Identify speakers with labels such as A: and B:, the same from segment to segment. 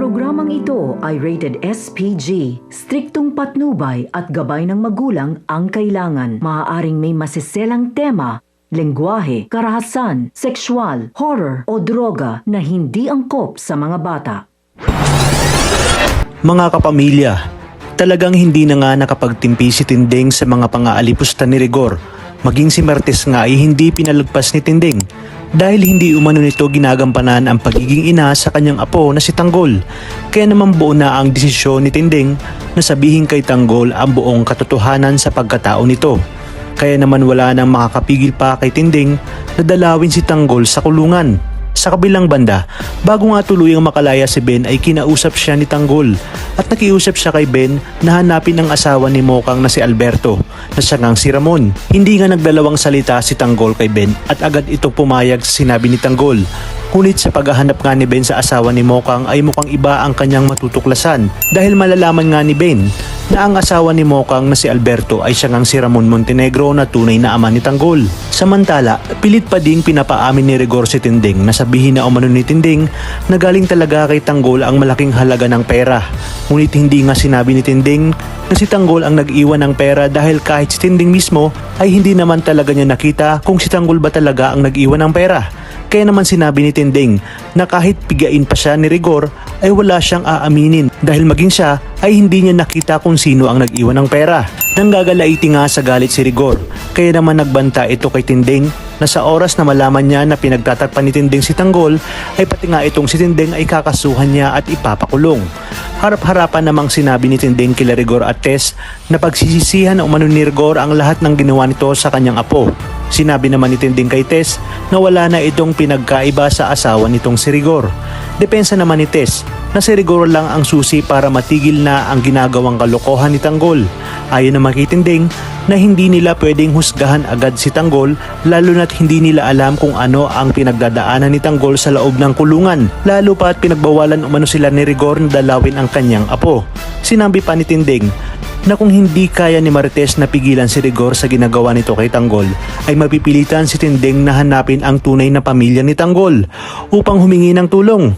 A: Programang ito ay rated SPG. Striktong patnubay at gabay ng magulang ang kailangan. Maaaring may masiselang tema, lengguwahe, karahasan, sexual, horror o droga na hindi angkop sa mga bata.
B: Mga kapamilya, talagang hindi na nga nakapagtimpi si Tinding sa mga pang-aalipusta ni Rigor. Maging si Martes nga ay hindi pinalagpas ni Tinding dahil hindi umano nito ginagampanan ang pagiging ina sa kanyang apo na si Tanggol. Kaya naman buo na ang desisyon ni Tinding na sabihin kay Tanggol ang buong katotohanan sa pagkatao nito. Kaya naman wala nang makakapigil pa kay Tinding na dalawin si Tanggol sa kulungan. Sa kabilang banda, bago nga tuluyang makalaya si Ben ay kinausap siya ni Tanggol at nakiusap siya kay Ben na hanapin ang asawa ni Mokang na si Alberto na siya ngang si Ramon. Hindi nga nagdalawang salita si Tanggol kay Ben at agad itong pumayag sa sinabi ni Tanggol. Ngunit sa paghahanap nga ni Ben sa asawa ni Mokang ay mukhang iba ang kanyang matutuklasan dahil malalaman nga ni Ben na ang asawa ni Mokang na si Alberto ay siya ngang si Ramon Montenegro na tunay na ama ni Tanggol. Samantala, pilit pa ding pinapaamin ni Rigor si Tinding na sabihin na umano ni Tinding na galing talaga kay Tanggol ang malaking halaga ng pera. Ngunit hindi nga sinabi ni Tinding na si Tanggol ang nag-iwan ng pera dahil kahit si Tinding mismo ay hindi naman talaga niya nakita kung si Tanggol ba talaga ang nag-iwan ng pera. Kaya naman sinabi ni Tinding na kahit pigain pa siya ni Rigor ay wala siyang aaminin dahil maging siya ay hindi niya nakita kung sino ang nag-iwan ng pera. Nanggagalaiti nga sa galit si Rigor, kaya naman nagbanta ito kay Tinding na sa oras na malaman niya na pinagtatakpan ni Tinding si Tanggol ay pati nga itong si Tinding ay kakasuhan niya at ipapakulong. Harap-harapan namang sinabi ni Tinding kila Rigor at Tess na pagsisisihan na umano ni Rigor ang lahat ng ginawa nito sa kanyang apo. Sinabi naman ni Tinding kay Tess na wala na itong pinagkaiba sa asawa nitong si Rigor. Depensa naman ni Tess na si Rigor lang ang susi para matigil na ang ginagawang kalokohan ni Tanggol. Ayon naman kay Tinding na hindi nila pwedeng husgahan agad si Tanggol lalo na't hindi nila alam kung ano ang pinagdadaanan ni Tanggol sa loob ng kulungan, lalo pa at pinagbawalan umano sila ni Rigor na dalawin ang kanyang apo. Sinabi pa ni Tinding na kung hindi kaya ni Marites na pigilan si Rigor sa ginagawa nito kay Tanggol ay mapipilitan si Tinding na hanapin ang tunay na pamilya ni Tanggol upang humingi ng tulong,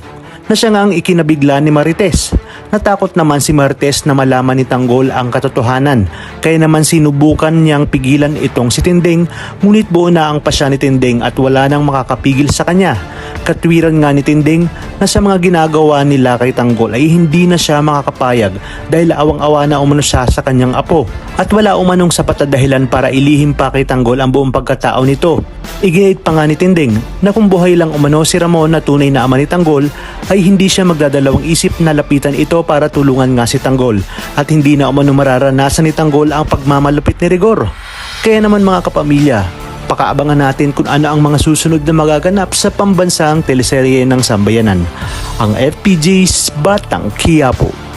B: na siya nga ang ikinabigla ni Marites. Natakot naman si Marites na malaman ni Tanggol ang katotohanan, kaya naman sinubukan niyang pigilan itong si Tinding, ngunit buo na ang pasya ni Tinding at wala nang makakapigil sa kanya. Katwiran nga ni Tinding na sa mga ginagawa nila kay Tanggol ay hindi na siya makakapayag dahil awang-awa na umano siya sa kanyang apo at wala umanong sapat na dahilan para ilihim pa kay Tanggol ang buong pagkatao nito. Iginit pa nga ni Tinding na kung buhay lang umano si Ramon na tunay na ama ni Tanggol ay hindi siya magdadalawang isip na lapitan ito para tulungan nga si Tanggol at hindi na umano mararanasan ni Tanggol ang pagmamalupit ni Rigor. Kaya naman mga kapamilya, pakaabangan natin kung ano ang mga susunod na magaganap sa pambansang teleserye ng Sambayanan, ang FPJ's Batang Quiapo.